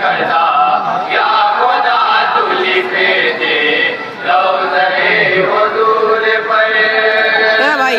कदा या खुदा तू लिख दे रोज़े वो दूर पर भाई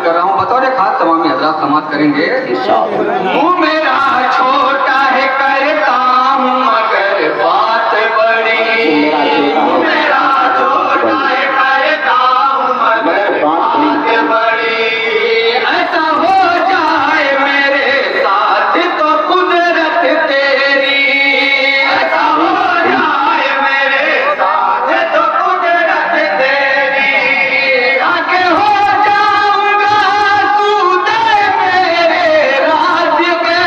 कर रहा हूँ, बतौर खास तमामी हजरात समाप्त करेंगे। वो मेरा छोटा है करता हूँ मगर बात बड़ी, मेरा छोटा है करता हूँ मगर बात बड़ी, ऐसा हो जाए मेरे साथ तो कुदरत तेरी, ऐसा हो जाए मेरे साथ तो कुदरत तेरी, आगे हो जाऊंगा तू दे मेरे राज के।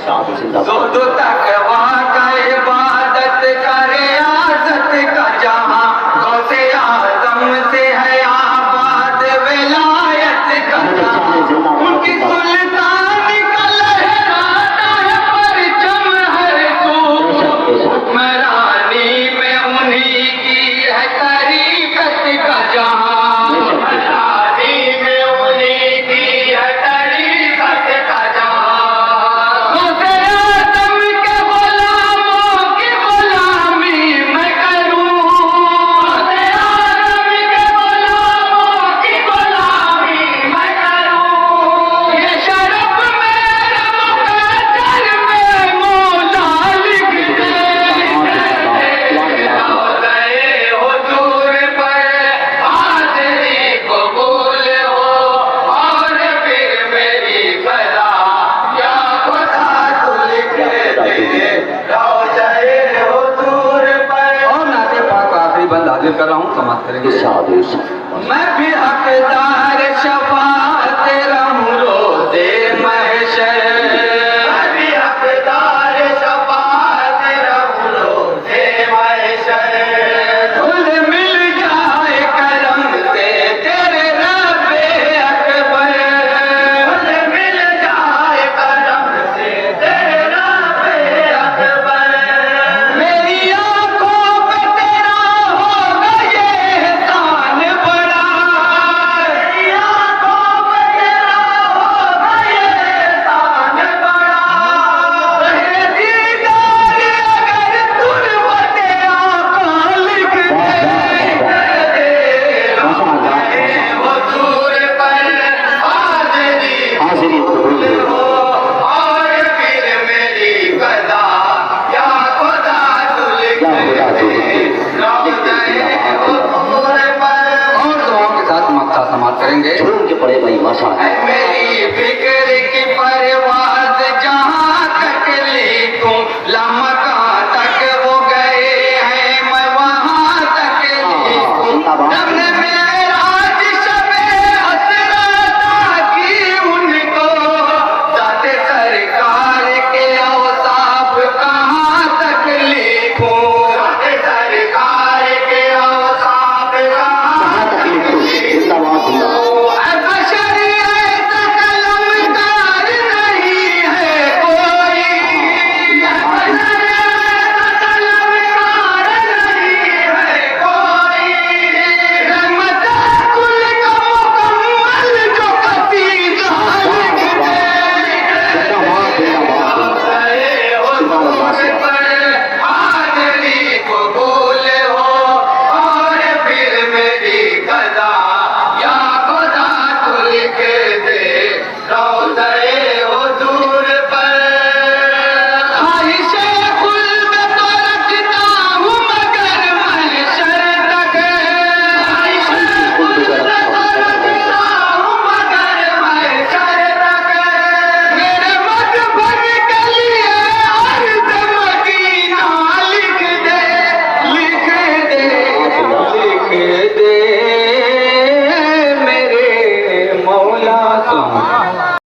साधु जिंदाबाद। दो तकवा का इबादत करे आज़त का जहां, गौसे आज़म से है आबाद विलायत का जहां, उनकी सुल्तान का लहराता है परचम हर सू, हुक्मरानी में उन्हीं की है तरीकत का जहां, हुक्मरानी में उन्हीं की है तरीकत का जहां, गौसे आज़म के गुलामों की गुलामी मैं करूं, गौसे आज़म के गुलामों की गुलामी मैं करूं, ये शरफ मेरा मुकद्दर में मौला लिख दे, हुजूर पर हाज़िरी कबूल हो और फिर मेरी क़ज़ा या खुदा तू लिख दे, रोज़े हुजूर पर। और नाते पाक का आखिरी बंद हाजिर कर रहा हूँ, समाप्त करेंगे। साधु मैं भी हकदार शफाअत रहूं रोज़े महशर, मैं भी हकदार शफाअत रहूं रोज़े महशर, खुद मिल जाए करम से तेरे रब्बे अकबर, खुद मिल जाए करम से तेरे रब्बे अकबर, मेरी आंखों पे तेरा होगा ये एहसान बड़ा, मेरी आंखों पे तेरा होगा ये एहसान बड़ा, रहे दीदार अगर तुरबते आका लिख दे, हुजूर पर हाज़िरी हाजिरी कबूल हो। और फिर मेरी क़ज़ा या खुदा तू लिख दे, रोज़े हुजूर पर। और दुआओं के साथ मक्का समाप्त करेंगे। झूम के पड़े भाई माशा मेरी फिक्र की